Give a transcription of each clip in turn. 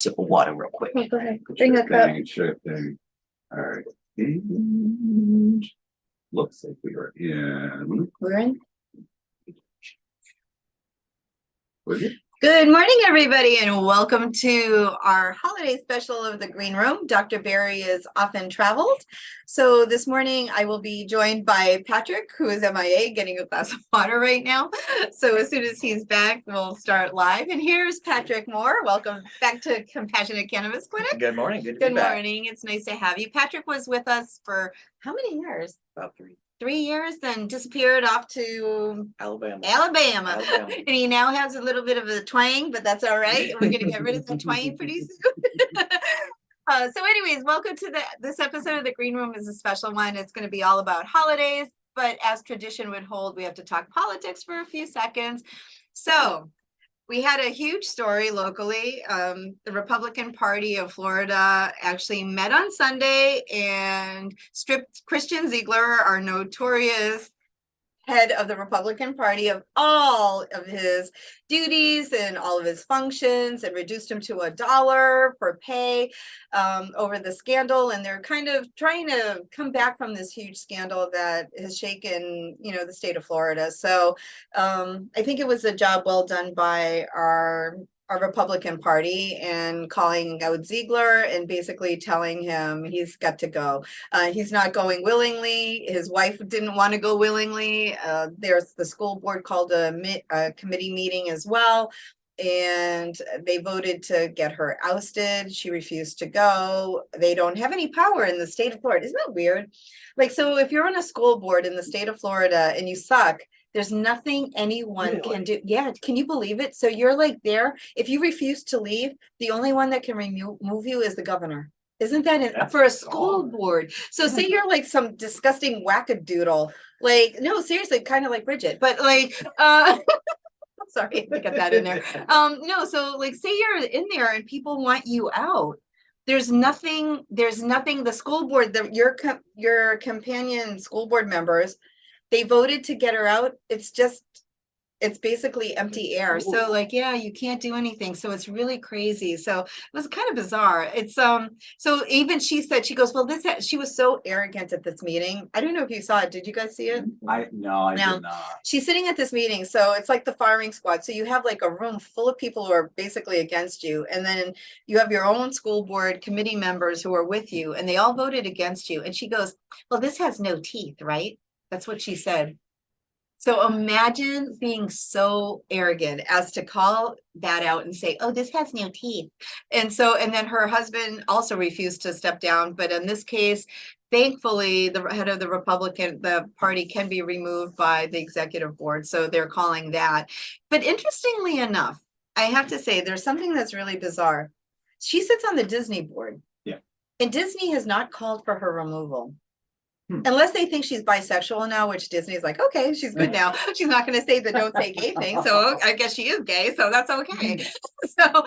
sip of water real quick. Oh, go ahead. Bring a cup. Sure thing. All right. And looks like we are in. We're in. Was it? Good morning, everybody, and welcome to our holiday special of the Green Room. Dr. Barry is off in travels. So this morning I will be joined by Patrick, who is MIA, getting a glass of water right now. So as soon as he's back, we'll start live. And here's Patrick Moore. Welcome back to Compassionate Cannabis Clinic. Good morning. Good Good morning. It's nice to have you. Patrick was with us for how many years? About 3. 3 years, then disappeared off to Alabama. And he now has a little bit of a twang, but that's all right. We're going to get rid of that twang pretty soon. So anyways, welcome to this episode of the Green Room. Is a special one. It's going to be all about holidays, but as tradition would hold, we have to talk politics for a few seconds. So we had a huge story locally. The Republican Party of Florida actually met on Sunday and stripped Christian Ziegler, our notorious head of the Republican Party, of all of his duties and all of his functions, and reduced him to $1 per pay over the scandal. And they're kind of trying to come back from this huge scandal that has shaken, the state of Florida. So I think it was a job well done by our Republican Party and calling out Ziegler and basically telling him he's got to go. He's not going willingly. His wife didn't want to go willingly. There's the school board called a committee meeting as well, and they voted to get her ousted. She refused to go. They don't have any power in the state of Florida. Isn't that weird? Like, so if you're on a school board in the state of Florida and you suck, there's nothing anyone can do. Yeah, can you believe it? So you're like there. If you refuse to leave, the only one that can remove you is the governor. Isn't that for a school board? So say you're like some disgusting wackadoodle. Like, no, seriously, kind of like Bridget, but like, sorry, I got that in there. No, so like say you're in there and people want you out. There's nothing, the school board, your companion school board members, they voted to get her out. It's basically empty air. So like, yeah, you can't do anything. So it's really crazy. So it was kind of bizarre. It's so even she said, she goes, well, she was so arrogant at this meeting. I don't know if you saw it. Did you guys see it? I did not. She's sitting at this meeting. So it's like the firing squad. So you have like a room full of people who are basically against you. And then you have your own school board committee members who are with you, and they all voted against you. And she goes, well, this has no teeth, right? That's what she said. So imagine being so arrogant as to call that out and say, oh, this has no teeth. And then her husband also refused to step down. But in this case, thankfully, the head of the party can be removed by the executive board. So they're calling that. But interestingly enough, I have to say, there's something that's really bizarre. She sits on the Disney board. Yeah. And Disney has not called for her removal. Unless they think she's bisexual now, which Disney's like, okay, she's good now. She's not going to say the don't say gay thing. So I guess she is gay. So that's okay. So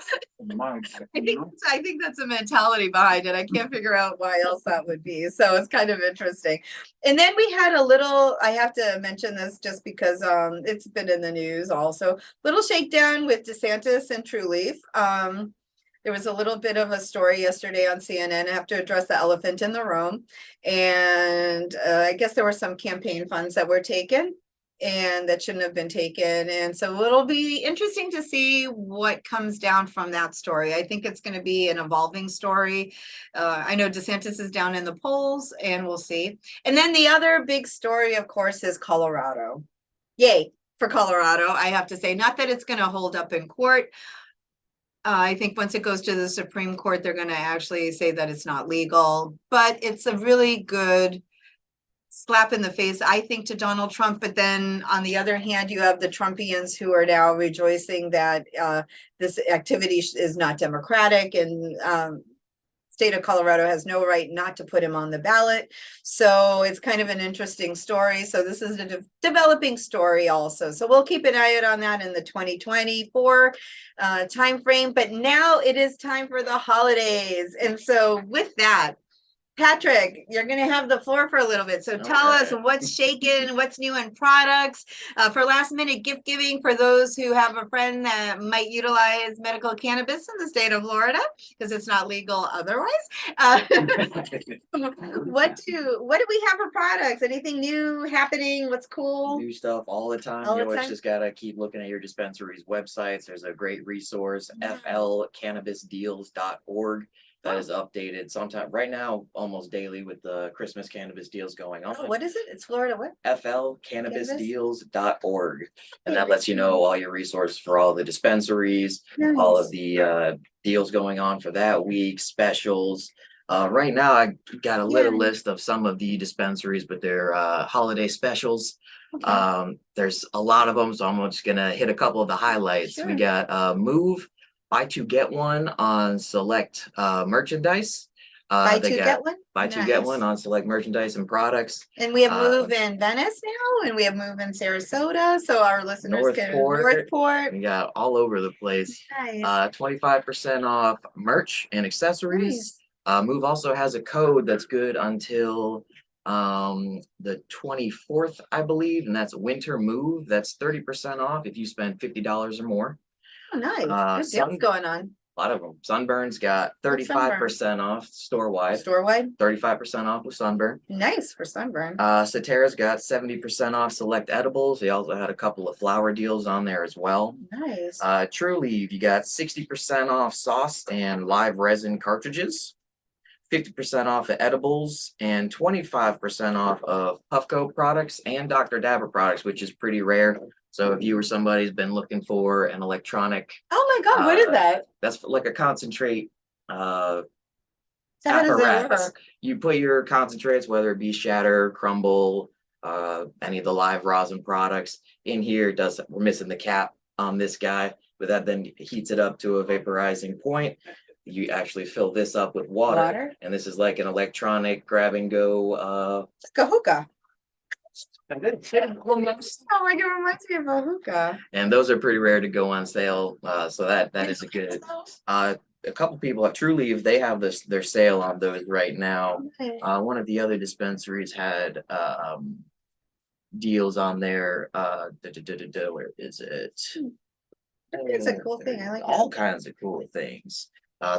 I think that's a mentality behind it. I can't figure out why else that would be. So it's kind of interesting. And then we had a little, I have to mention this just because it's been in the news also, little shakedown with DeSantis and Trulieve. There was a little bit of a story yesterday on CNN. I have to address the elephant in the room. And I guess there were some campaign funds that were taken and that shouldn't have been taken. And so it'll be interesting to see what comes down from that story. I think it's going to be an evolving story. I know DeSantis is down in the polls, and we'll see. And then the other big story, of course, is Colorado. Yay for Colorado, I have to say. Not that it's going to hold up in court. I think once it goes to the Supreme Court, they're going to actually say that it's not legal, but it's a really good slap in the face, I think, to Donald Trump. But then on the other hand, you have the Trumpians who are now rejoicing that this activity is not democratic, and state of Colorado has no right not to put him on the ballot. So it's kind of an interesting story. So this is a developing story also. So we'll keep an eye out on that in the 2024 time frame. But now it is time for the holidays. And so with that, Patrick, you're going to have the floor for a little bit. So tell us what's shaking, what's new in products for last minute gift giving for those who have a friend that might utilize medical cannabis in the state of Florida because it's not legal otherwise. What do we have for products? Anything new happening? What's cool? New stuff all the time. All You the always time? just gotta keep looking at your dispensary's websites. There's a great resource, Nice. flcannabisdeals.org. That is updated sometime right now, almost daily with the Christmas cannabis deals going on. Oh, what is it? It's Florida what? flcannabisdeals.org. And that lets you know all your resources for all the dispensaries, all of the deals going on for that week, specials. Right now, I got a little list of some of the dispensaries, but they're holiday specials. Okay. There's a lot of them, so I'm just gonna hit a couple of the highlights. We Sure. got Move, buy two get one on select merchandise. Buy They two, got get one? buy two get Nice. one on select merchandise and products. And we have Uh, Move in Venice now, and we have Move in Sarasota, so our listeners can Northport. We got all over the place. Nice. 25% off merch and accessories. Move also has a code that's good until the 24th, I believe, and that's Winter Move. That's 30% off if you spend $50 or more. Oh, nice. Good Sun- deals going on. A lot of them. Sunburn's got What's Sunburn? 35% off store-wide. Store-wide? 35% off with Sunburn. Nice for Sunburn. Satera's got 70% off select edibles. They also had a couple of flower deals on there as well. Nice. True Leave, you got 60% off sauce and live resin cartridges, 50% off of edibles, and 25% off of Puffco products and Dr. Dabber products, which is pretty rare. So if you or somebody's been looking for an electronic, Oh my God, what is that? that's like a concentrate So how does it apparatus. work? You put your concentrates, whether it be shatter, crumble, any of the live rosin products in here. We're missing the cap on this guy, but that then heats it up to a vaporizing point. You actually fill this up with water. And this is like an electronic grab and go. It's like a hookah. Oh, like it reminds me of a hookah. And those are pretty rare to go on sale. So that is a good. A couple people at True Leave, they have their sale on those right now. Okay. One of the other dispensaries had deals on there. Where is it? It's a cool thing. I like all that. kinds of cool things.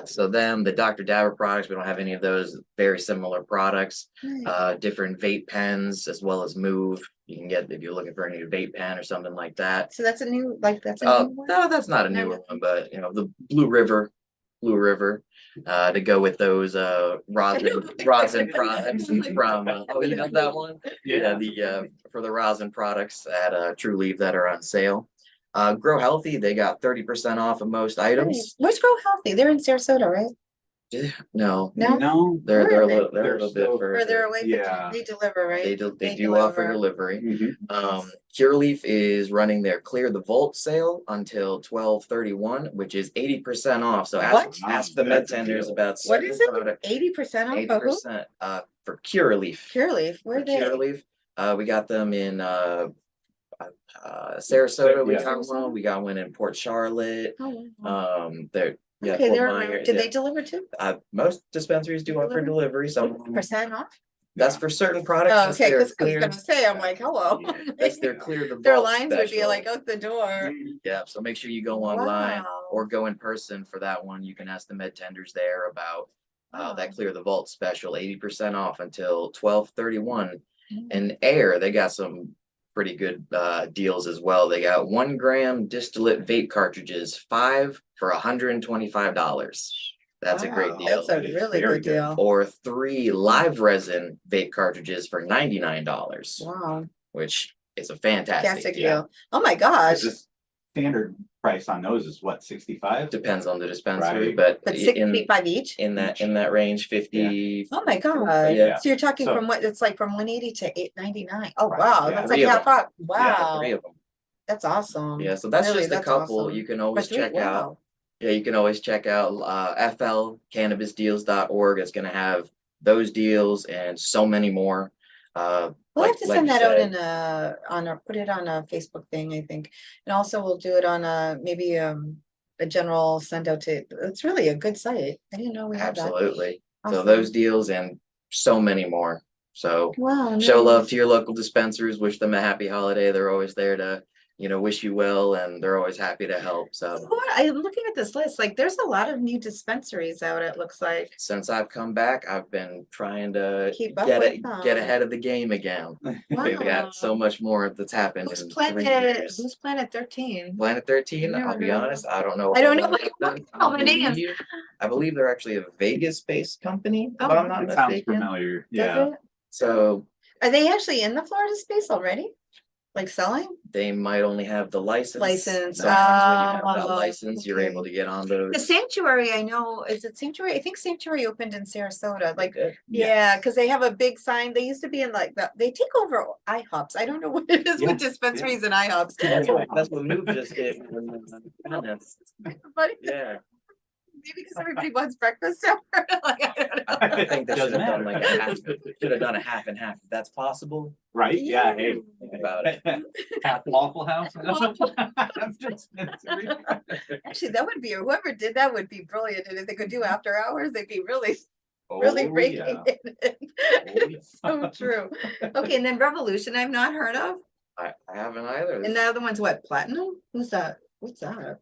So the Dr. Dabber products, we don't have any of those. Very similar products. Nice. Different vape pens as well as Move. You can get if you're looking for a new vape pen or something like that. So that's a new, that's a new one? No, that's not a newer one, but the Blue River, to go with those rosin products from. Oh, you got that one? Yeah, the for the rosin products at True Leave that are on sale. Grow Healthy, they got 30% off of most items. Nice. Where's Grow Healthy? They're in Sarasota, right? No, No? they're Where a are they? little bit Still Further further. away? Yeah. They deliver, right? They do offer delivery. Mhm. Cure Leaf is running their Clear the Vault sale until 12/31, which is 80% off. So What? ask the med That's a tenders deal. about What certain is it? product. 80% off of who? 80% for Cure Leaf. Pure Leaf. Where For are they? Cure Leaf. We got them in Sarasota. We Yeah. got one. We got one in Port Charlotte. Oh, wow. They're Okay, Fort they're Myers, around. Did yeah. they deliver too? Most dispensaries do offer Delivery? delivery. Some Percent off? that's for certain products. Oh, That's okay, their because I was clear. gonna say, I'm like, hello. That's their Clear the Their Vault lines would be special. like out the door. Yeah, so make sure you go online Wow. or go in person for that one. You can ask the med tenders there about Wow. that Clear the Vault special, 80% off until 12/31. Mm. And Air, they got some pretty good deals as well. They got 1 gram distillate vape cartridges, 5 for $125. That's a great Wow, deal. That's a really Very good good. deal. Or 3 live resin vape cartridges for $99, Wow, which is a fantastic fantastic deal. deal. Oh my gosh. The standard price on those is what, 65? Depends on the dispensary, Right. but But in 65 each? in that range, 50. Oh my God. Yeah. So you're talking So- from what, it's like from 180 to 899. Oh, Right, wow, yeah. that's like 3 of half them. off. Yeah, 3 Wow, of them. that's awesome. Yeah, so that's Really, just a that's couple. awesome. You can But always 3, check out. wow. Yeah, you can always check out flcannabisdeals.org. It's going to have those deals and so many more. We'll have to send you that out said. put it on a Facebook thing, I think. And also we'll do it on maybe a general send out to, it's really a good site. I didn't know we had that. Absolutely. So Awesome. those deals and so many more. So Wow. show love nice. to your local dispensaries, wish them a happy holiday. They're always there to, wish you well, and they're always happy to help. So I'm looking at this list, like there's a lot of new dispensaries out, it looks like. since I've come back, I've been trying to Keep up get with it, them. get ahead of the game again. We've Wow. got so much more that's happened Who's in 3 Planet, years. who's Planet 13? Planet 13, Never I'll be heard of honest, I don't know. I don't know all what- about them. all the names. I believe they're actually a Vegas-based company, if Oh, I'm not It sounds mistaken. familiar. Does Yeah. it? So Are they actually in the Florida space already? Like selling? they might only have the license. License, Sometimes when you have that oh, license, you're okay. able to get on The those. Sanctuary, I know, is it Sanctuary? I think Sanctuary opened in Sarasota, like, Good. yeah, because they have a big sign. They used to be in like, they take over IHOPs. I don't know what it is Yeah, with dispensaries and IHOps. That's what Move just did. But Yeah, maybe because everybody wants breakfast hour. Like, I don't know. I think they should Doesn't have done like a matter. half, should have done a half and half, if that's possible. Right? Yeah, hey. Think about it. Half Waffle House. Waffle Actually, that would be, whoever did that would be brilliant. And if they could do after hours, they'd be really Oh, raking yeah. it in. It's so true. Okay, and then Revolution, I've not heard of. I haven't either. And the other one's what, Platinum? Who's that? What's that?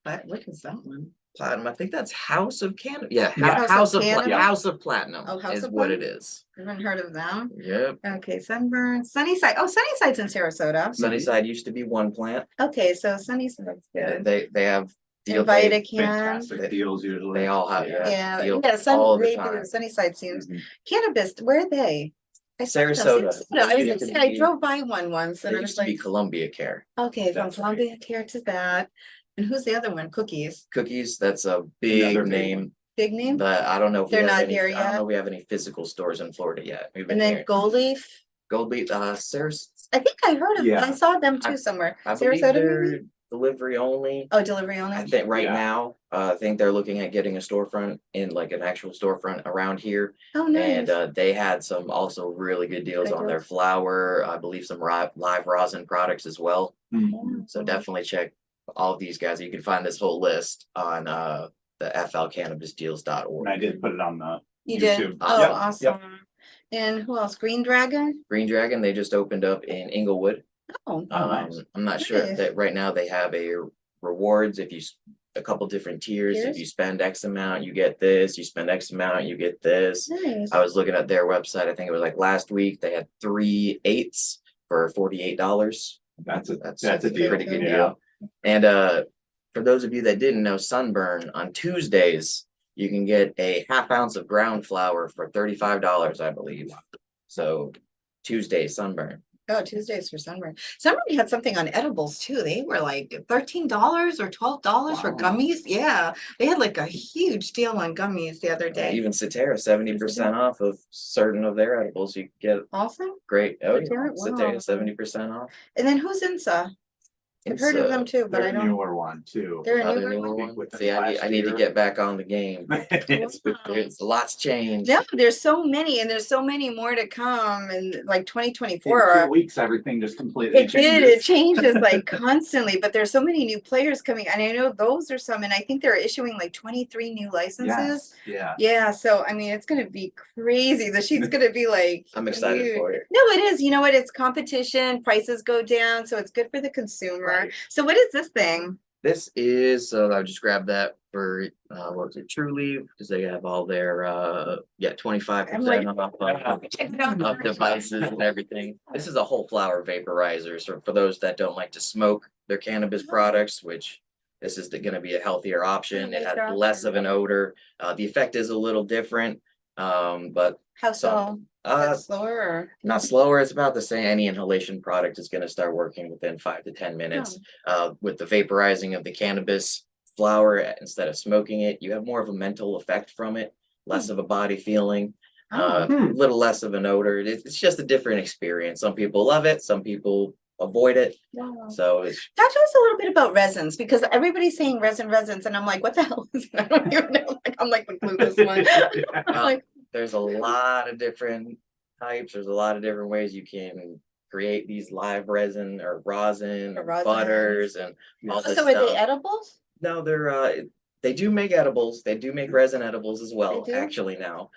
What is that one? Platinum, I think that's House of Cannabis. Yeah, Yeah. House of Cannabis? House of Platinum Oh, House is of what it Platinum? is. Haven't heard of them. Yep. Okay, Sunburn, Sunnyside. Oh, Sunnyside's in Sarasota. Sunnyside used to be one plant. Okay, so Sunnyside's good. They have Invita can. Fantastic deals usually. They all have, Yeah, deals yeah, all the they time. do. Sunnyside seems. Mhm. Cannabis, where are they? I saw them, Sarasota. I was It gonna used say, to I be- drove by one once and It I used was to be like, Columbia Care. okay, from That's right. Columbia Care to that. And who's the other one? Cookies, Cookies, that's a Another big big name, one. big name. but I don't know if we They're have not any, here I don't yet? know if we have any physical stores in Florida yet. We've been And then here. Gold Leaf. Gold Leaf, Saras, I think I heard of, Yeah. I saw them I- too somewhere. I believe Sarasota they're maybe? delivery only. Oh, delivery I only? think right Yeah. now, I think they're looking at getting a storefront in like an actual storefront around here. Oh, And nice. they had some also really good deals Good on their deals. flour, I believe some live rosin products as well. Mhm. So definitely check all of these guys. You can find this whole list on the flcannabisdeals.org. And I did put it on the You did? YouTube. Oh, Yep, awesome. yep. And who else? Green Dragon? Green Dragon, they just opened up in Inglewood. Oh, Oh, nice. I'm not sure Nice. that right now they have a rewards if you a couple different tiers. If Tiers? you spend X amount, you get this. You spend X amount, you get this. nice. I was looking at their website. I think it was like last week. They had 3 8s for $48. That's a That's a deal. pretty good Yeah. deal. And for those of you that didn't know, Sunburn on Tuesdays you can get a half ounce of ground flour for $35, I believe. So Tuesday Sunburn. Oh, Tuesdays for Sunburn. Sunburn had something on edibles too. They were like $13 or $12 for Wow. gummies. Yeah, they had like a huge deal on gummies the other day. Even Cetera 70% off of certain of their edibles. You can get Awesome. great. Oh, yeah. Cetera? Wow. Cetera 70% off. And then who's INSA? I've heard of them too, but They're I a don't. newer one too. They're a Another newer newer one? one. Within See, I last need to year. get back on the game. It's Wow. There's lots changed. No, there's so many, and there's so many more to come. And like in 2024. 2 weeks, everything just completely It did, it changes. changes like constantly, but there's so many new players coming, and I know those are some, and I think they're issuing like 23 new licenses. Yes, yeah. Yeah, so I mean, it's gonna be crazy. The sheet's gonna be like. I'm excited huge. for it. No, it is. You know what? It's competition, prices go down, so it's good for the consumer. Right. So what is this thing? This is, so I just grabbed that for, what was it, True Leave, because they have all their, 25% I'm like- off of devices and everything. This is a whole flower vaporizer, so for those that don't like to smoke their cannabis products, which this is gonna be a healthier option. It has Nicer less option. of an odor. The effect is a little different, but How so? Slower or? not slower, it's about the same. Any inhalation product is gonna start working within 5 to 10 minutes. With the vaporizing of the cannabis flower, instead of smoking it, you have more of a mental effect from it, less of a body feeling, Oh, little less of an odor. It's just a different experience. Some people love it, some people avoid it. wow. So it's Talk to us a little bit about resins, because everybody's saying resins, and I'm like, what the hell is it? I don't even know. Like, I'm like the clueless one. I'm like, there's a lot of different types. There's a lot of different ways you can create these live resin or rosin or Rosins. butters and all this so are they stuff. edibles? No, They do make edibles. They do make resin edibles as well, do? actually now.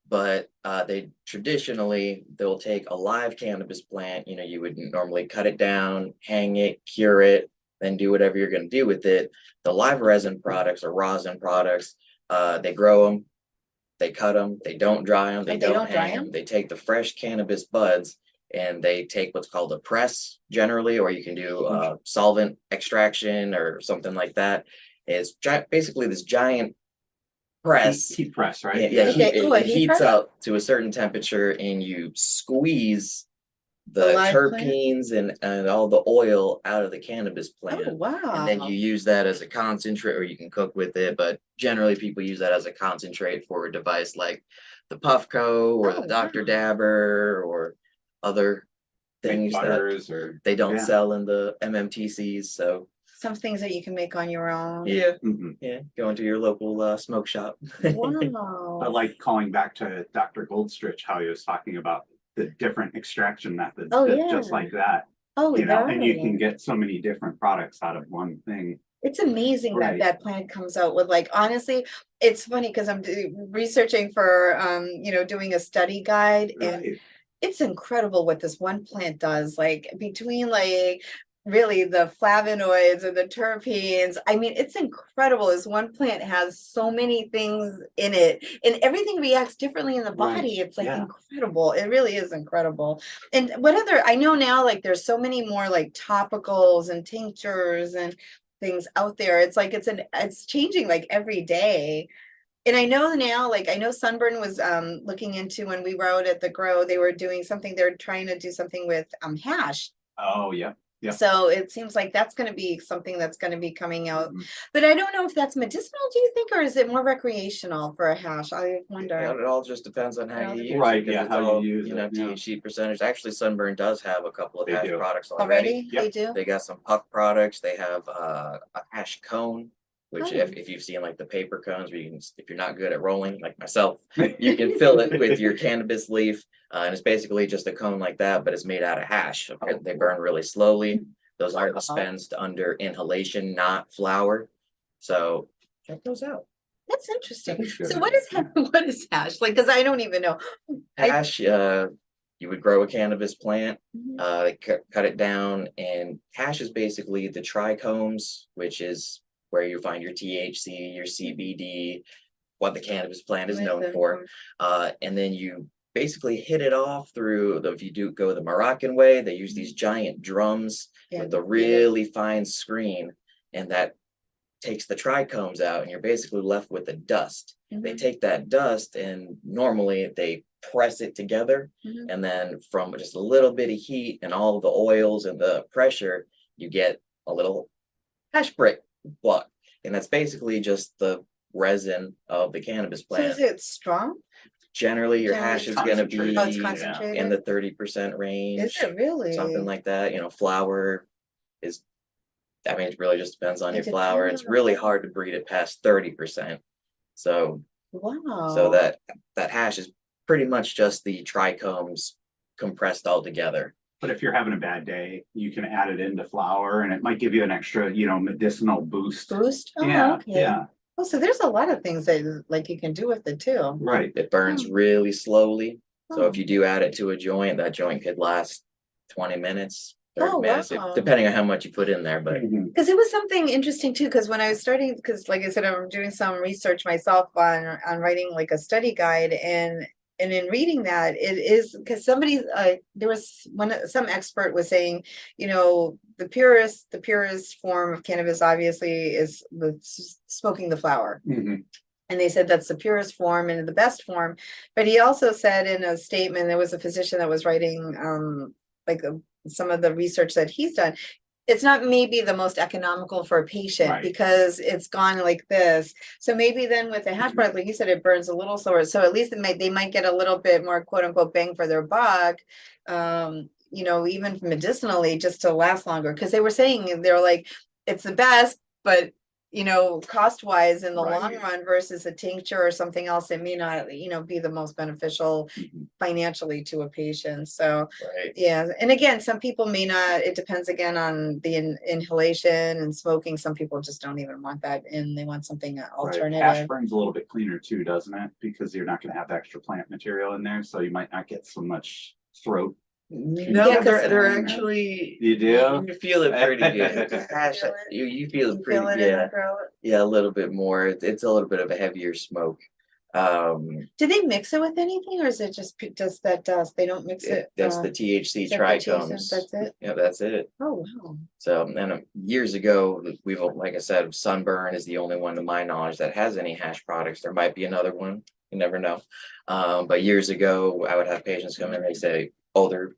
But they traditionally they'll take a live cannabis plant. You know, you would normally cut it down, hang it, cure it, then do whatever you're going to do with it. The live resin products or rosin products, they grow them, they cut them, they don't dry them, they don't hang them. They take the fresh cannabis buds and they take what's called a press generally, or you can do solvent extraction or something like that. It's basically this giant press. Heat press, right? Yeah, Okay. Oh, a it heat heats press? up to a certain temperature and you squeeze the live plant? terpenes and all the oil out of the cannabis plant. Oh, wow. And then you use that as a concentrate, or you can cook with it. But generally, people use that as a concentrate for a device like the Puffco or the Dr. wow. Dabber or other Make things that butters or they don't yeah. sell in the MMTCs. So Some things that you can make on your own. yeah, Mhm. yeah, go into your local smoke shop. Wow. But like calling back to Dr. Goldstrich, how he was talking about the different extraction methods, Oh, just yeah. like that, Oh, you know, and you yeah. can get so many different products out of one thing. It's amazing that Right. that plant comes out with, like, honestly, it's funny because I'm researching for, doing a study guide, and Right. it's incredible what this one plant does, like between like really the flavonoids and the terpenes. I mean, it's incredible. This one plant has so many things in it and everything reacts differently in the Right. body. It's like Yeah. incredible. It really is incredible. And what other, I know now, like there's so many more like topicals and tinctures and things out there. It's like it's changing like every day. And I know now, like I know Sunburn was looking into, when we were out at the grow, they were doing something, they're trying to do something with hash. Oh, yeah. Yeah. So it seems like that's going to be something that's going to be coming out. Mhm. But I don't know if that's medicinal, do you think, or is it more recreational for a hash? I Yeah, wonder. it all just depends on how you use Right, it. 'Cause yeah, it's how you all, use you know, it, yeah. THC percentage. Actually, Sunburn does have a couple of They hash do. products Already? Yep. They do? They got some puck products. They have a hash cone, which Oh. if you've seen like the paper cones where you can, if you're not good at rolling like myself, you can fill it with your cannabis leaf. And it's basically just a cone like that, but it's made out of hash. Oh, They burn really slowly. Those are Wow. dispensed under inhalation, not flower. So check those out. That's interesting. That is good. So what is what is hash? Like, because I don't even know. Hash, you would grow a cannabis plant, Mhm. they cut it down, and hash is basically the trichomes, which is where you find your THC, your CBD, what the cannabis plant is known for. And then you basically hit it off through if you do go the Moroccan way, they use these giant drums Yeah, with a yeah. really fine screen, and that takes the trichomes out, and you're basically left with the dust. They Mhm. take that dust and normally they press it together, Mhm. and then from just a little bit of heat and all of the oils and the pressure, you get a little hash brick block. And that's basically just the resin of the cannabis So plant. is it strong? Generally, your Generally hash is it's gonna be concentrated. Oh, it's Yeah. concentrated? in the 30% Is range, it really? something like that. You know, flour is, I mean, it really just depends on It your flour. depends It's on really the- hard to breed it past 30%. So Wow. that hash is pretty much just the trichomes compressed all together. But if you're having a bad day, you can add it into flour and it might give you an extra, medicinal boost. Boost? Oh, Yeah, okay. yeah, Oh, so there's a lot of things that like you can do with it too. right. It burns Oh. really slowly. So Oh. if you do add it to a joint, that joint could last 20 minutes, 30 Oh, minutes, wow. depending on how much you put in there. But Mhm. Because it was something interesting too, because when I was starting, because like I said, I'm doing some research myself on writing like a study guide, and in reading that, it is because somebody there was some expert was saying, the purest form of cannabis obviously is smoking the flower. Mhm. And they said that's the purest form and the best form. But he also said in a statement, there was a physician that was writing some of the research that he's done. It's not maybe the most economical for a patient Right. because it's gone like this. So maybe then with the hash product, like you said, it burns a little slower. So at least they might get a little bit more quote unquote bang for their buck. Even medicinally, just to last longer. Because they were saying they're like, it's the best, but you know, cost wise in the long Right. run versus a tincture or something else, it may not, you know, be the most beneficial Mhm. financially to a patient. So, Right. yeah. And again, some people may not, it depends again on the inhalation and smoking. Some people just don't even want that in. They want something Right. Hash alternative. burn's a little bit cleaner too, doesn't it? Because you're not going to have extra plant material in there, so you might not get so much throat. No, Yeah, 'cause- they're actually You do? you feel it pretty good. You Hash, feel it? you feel it You pretty feel it in the yeah. throat? Yeah, a little bit more. It's a little bit of a heavier smoke. Do they mix it with anything or is it just that dust? They don't mix it? That's the THC is that the THC? trichomes. That's it? Yeah, that's it. Oh, wow. So, and years ago, we've, like I said, Sunburn is the only one to my knowledge that has any hash products. There might be another one. You never know. But years ago, I would have patients come in, they say, older,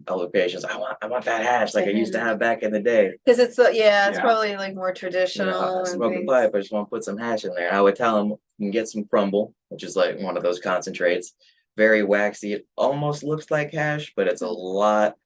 older patients, I want that hash like I used to have back in the day. Because it's, yeah, it's Yeah. probably like more I traditional and smoke a things. pipe, I just want to put some hash in there. I would tell them, you can get some crumble, which is like one of those concentrates, very waxy. It almost looks like hash, but it's a lot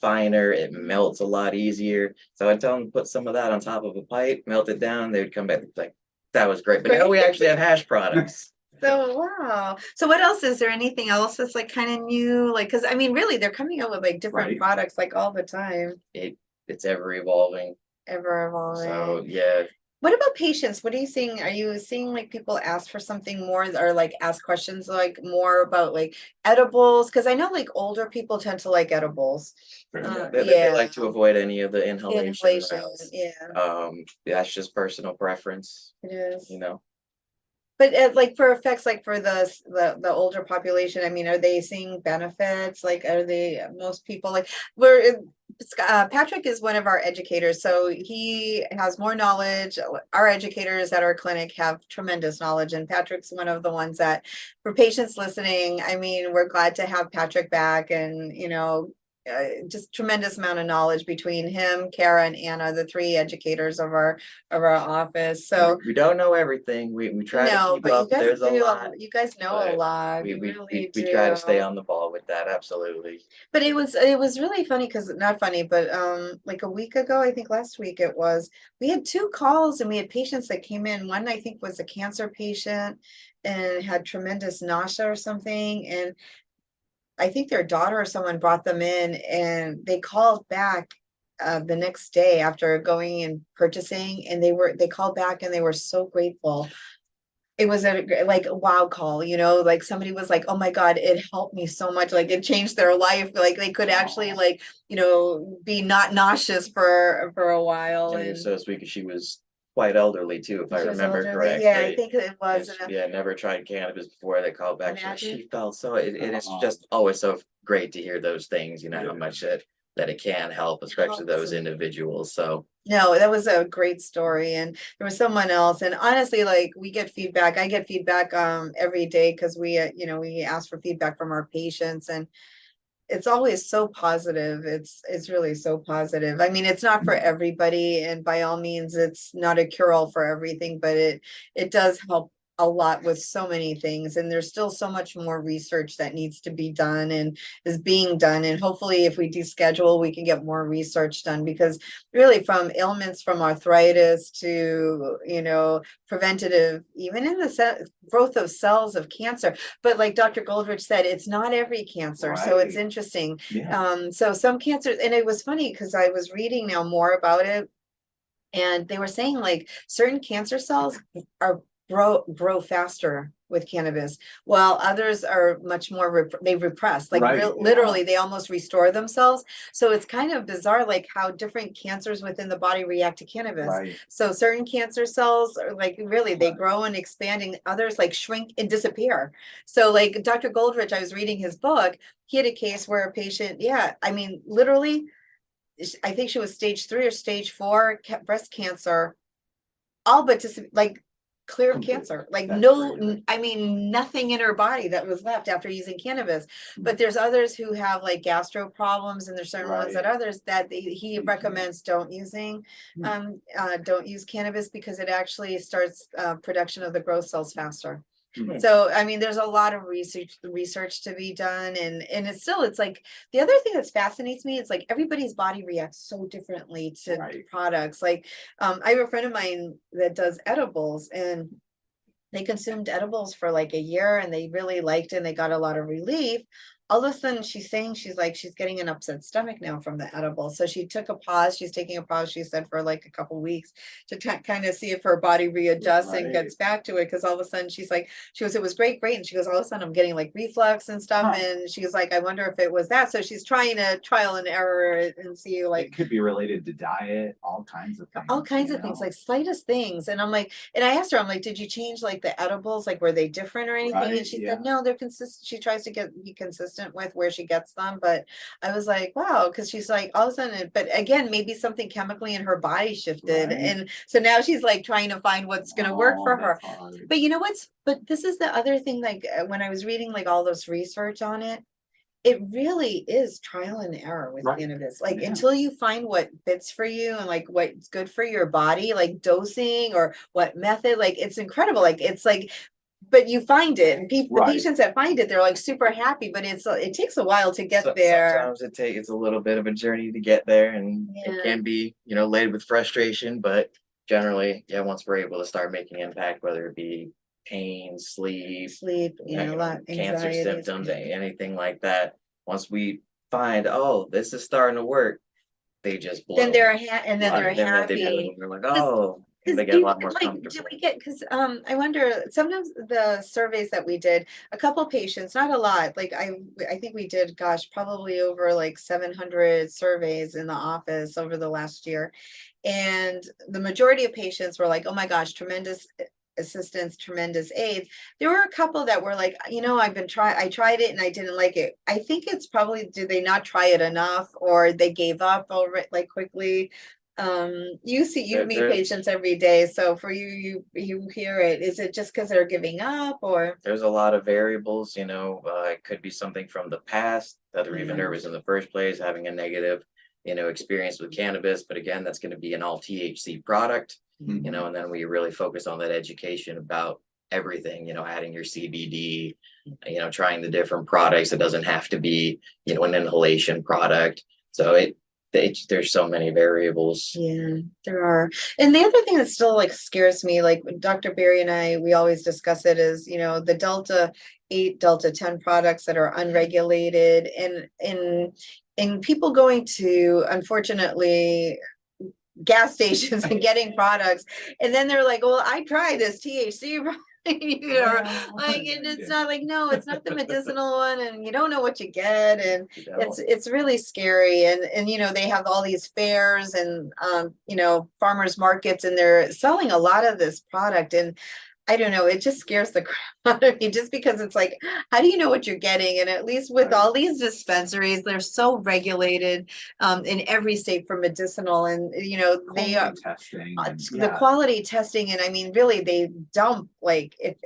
finer. It melts a lot easier. So I tell them to put some of that on top of a pipe, melt it down. They would come back like, that was great. But now we actually have hash products. So, wow. So what else? Is there anything else that's like kind of new? Like, because I mean, really, they're coming out with like different Right. products like all the time, It's ever evolving. ever evolving. So yeah. What about patients? What are you seeing? Are you seeing like people ask for something more or like ask questions like more about like edibles? Because I know like older people tend to like edibles. They like to avoid any of the inhalation routes. Yeah, That's just personal preference, it is. But like for effects, like for the older population, I mean, are they seeing benefits? Like, are they most people like Patrick is one of our educators, so he has more knowledge. Our educators at our clinic have tremendous knowledge, and Patrick's one of the ones that, for patients listening, I mean, we're glad to have Patrick back, and just tremendous amount of knowledge between him, Kara, and Anna, the three educators of our office. So we don't know everything. We try to keep up. There's a lot. You guys know a lot. We really we do. try to stay on the ball with that. Absolutely. But it was really funny because not funny, but like a week ago, I think last week it was, we had 2 calls and we had patients that came in. One I think was a cancer patient and had tremendous nausea or something, and I think their daughter or someone brought them in and they called back the next day after going and purchasing, and they called back and they were so grateful. It was like a wow call, like somebody was like, oh my God, it helped me so much. Like it changed their life. Like they could actually like, be not nauseous for a while. And it And was so sweet because she was quite elderly too, if I she was remember elderly. correctly. Yeah, I think it was. Yeah, never tried cannabis before. They called back. Imagine. She felt so. It is just always so great to hear those things. How much that it can help, especially those individuals. So no, that was a great story. And there was someone else. And honestly, like we get feedback. I get feedback every day because we we ask for feedback from our patients, and it's always so positive. It's really so positive. I mean, it's not for everybody, and by all means, it's not a cure-all for everything, but it does help a lot with so many things. And there's still so much more research that needs to be done and is being done. And hopefully if we deschedule, we can get more research done, because really from ailments from arthritis to, preventative, even in the growth of cells of cancer. But like Dr. Goldrich said, it's not every cancer. So it's Right. interesting. Yeah. So some cancers, and it was funny because I was reading now more about it, and they were saying like certain cancer cells are grow faster with cannabis, while others are much more they repress, like Right, literally they almost restore themselves. So it's kind of bizarre like how different cancers within the body react to cannabis. Right. So certain cancer cells are like really they grow and expanding, others like shrink and disappear. So like Dr. Goldrich, I was reading his book, he had a case where a patient, I mean literally, I think she was stage 3 or stage 4 breast cancer, all but just like clear of cancer, like That's no, crazy. I mean, nothing in her body that was left after using cannabis. But there's others who have like gastro problems, and there's certain ones that others that he recommends don't use cannabis because it actually starts production of the growth cells faster. Mhm. So, I mean, there's a lot of research to be done, and it's like, the other thing that fascinates me is like everybody's body reacts so differently to Right. products. Like, I have a friend of mine that does edibles, and they consumed edibles for like a year and they really liked it and they got a lot of relief. All of a sudden she's saying she's getting an upset stomach now from the edible. So she took a pause. She's taking a pause, she said, for like a couple weeks to kind of see if her body readjusts and Right. gets back to it. Cause all of a sudden she goes, it was great. And she goes, all of a sudden I'm getting like reflux and stuff. Huh. And she was like, I wonder if it was that. So she's trying to trial and error and see like It could be related to diet, all kinds of things. all kinds you of things, know? like slightest things. And I'm like, and I asked her, I'm like, did you change like the edibles? Like, were they different or anything? Right, And she yeah. said, no, they're consistent. She tries to be consistent with where she gets them. But I was like, wow, because she's like, all of a sudden, but again, maybe something chemically in her body shifted. Right. And so now she's like trying to find what's going to work Oh, for her. that's hard. But you know but this is the other thing, like when I was reading like all this research on it, it really is trial and error with Right. cannabis. Like Yeah. until you find what fits for you and like what's good for your body, like dosing or what method, like it's incredible. Like it's like, but you find it, and the Right. patients that find it, they're like super happy. But it takes a while to get So- there. Sometimes it's a little bit of a journey to get there, and Yeah. it can be, laden with frustration, but generally, yeah, once we're able to start making impact, whether it be pain, sleep, Sleep, a lot, cancer anxieties. symptoms, anything like that. Once we find, oh, this is starting to work, they just blow. Then they're and then they're Right. Then happy. we're like, oh, and they get a lot more comfortable. Do we get, because I wonder, sometimes the surveys that we did, a couple patients, not a lot, like I think we did, gosh, probably over like 700 surveys in the office over the last year. And the majority of patients were like, oh my gosh, tremendous assistance, tremendous aid. There were a couple that were like, I tried it and I didn't like it. I think it's probably, did they not try it enough, or they gave up already, like quickly. You meet There's- patients every day, so for you hear it. Is it just because they're giving up, or? There's a lot of variables, it could be something from the past that they're even Yeah. nervous in the first place, having a negative, experience with cannabis. But again, that's going to be an all THC product, Mhm. and then we really focus on that education about everything, adding your CBD, trying the different products. It doesn't have to be, an inhalation product. So there's so many variables. Yeah, there are. And the other thing that still like scares me, like Dr. Barry and we always discuss it, is, the Delta 8, Delta 10 products that are unregulated, and people going to, unfortunately, gas stations and getting products, and then they're like, well, I tried this THC like, and it's not like, no, it's not the medicinal one, and you don't know what you get, and it's really scary. And they have all these fairs and farmers markets, and they're selling a lot of this product, and I don't know, it just scares the crap out of me, just because it's like, how do you know what you're getting? And at least with all these dispensaries, they're so regulated in every state for medicinal, and they are testing. the quality testing, and I mean, really, they dump, like, if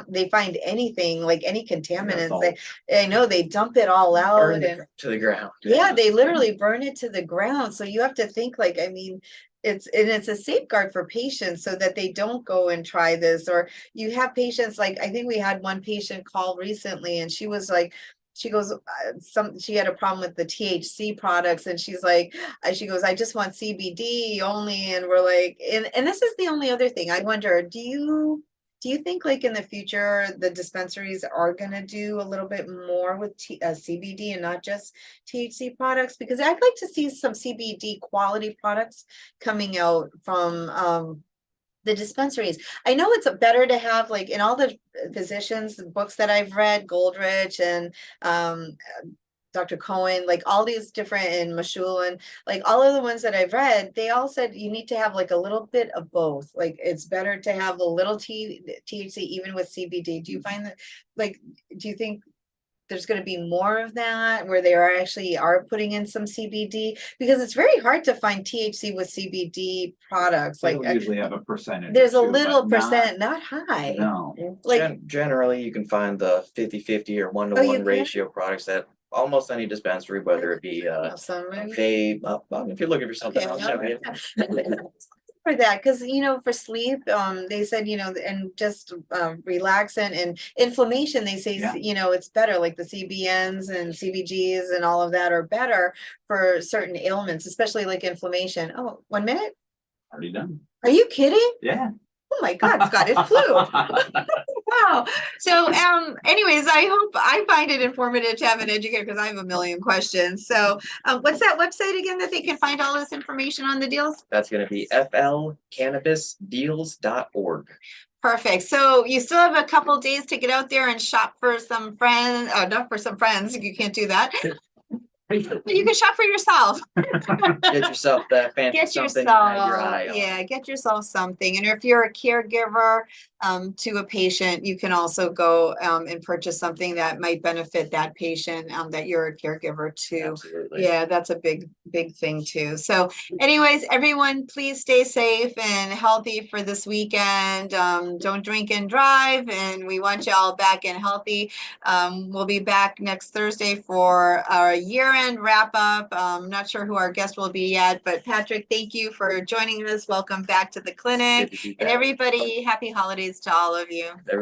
they find anything, like any contaminants, I know they dump it all out Burn to the ground. Yeah, they literally burn it to the ground. So you have to think, like, I mean, it's a safeguard for patients so that they don't go and try this. Or you have patients, like, I think we had one patient call recently, and she was like, she goes, she had a problem with the THC products, and she's like, she goes, I just want CBD only. And we're like, and this is the only other thing I wonder, do you think, like, in the future, the dispensaries are going to do a little bit more with CBD and not just THC products? Because I'd like to see some CBD quality products coming out from the dispensaries. I know it's better to have, like, in all the physicians books that I've read, Goldrich and Dr. Cohen, like all these different, and Mashul, and like all of the ones that I've read, they all said you need to have like a little bit of both. Like it's better to have a little THC even with CBD. Do you find that, like, do you think there's going to be more of that where they are putting in some CBD? Because it's very hard to find THC with CBD products. They Like usually have a percentage. there's a or two, little but percent, not high. No. Like Generally, you can find the 50-50 or 1-to-1 ratio products at almost any dispensary, whether it be some, right? vape. If you're looking for something else, Okay, for that, because for sleep, they said, and just relaxant and inflammation, they say, Yeah. it's better, like the CBNs and CBGs and all of that are better for certain ailments, especially like inflammation. Oh, 1 minute? Already done. Are you kidding? Yeah. Oh my God, Scott, it flew. Wow. So, anyways, I hope I find it informative to have an educator because I have a million questions. So, what's that website again that they can find all this information on the deals? That's gonna be flcannabisdeals.org. Perfect. So you still have a couple days to get out there and shop for some friends, not for some friends, you can't do that. But you can shop for yourself. Get yourself that fancy Get something you had your yourself, eye on. yeah, get yourself something. And if you're a caregiver to a patient, you can also go and purchase something that might benefit that patient that you're a caregiver to. Absolutely. Yeah, that's a big thing too. So anyways, everyone, please stay safe and healthy for this weekend. Don't drink and drive, and we want you all back and healthy. We'll be back next Thursday for our year-end wrap-up. Not sure who our guest will be yet, but Patrick, thank you for joining us. Welcome back to the clinic. Good to be And back. everybody, happy holidays to all of you.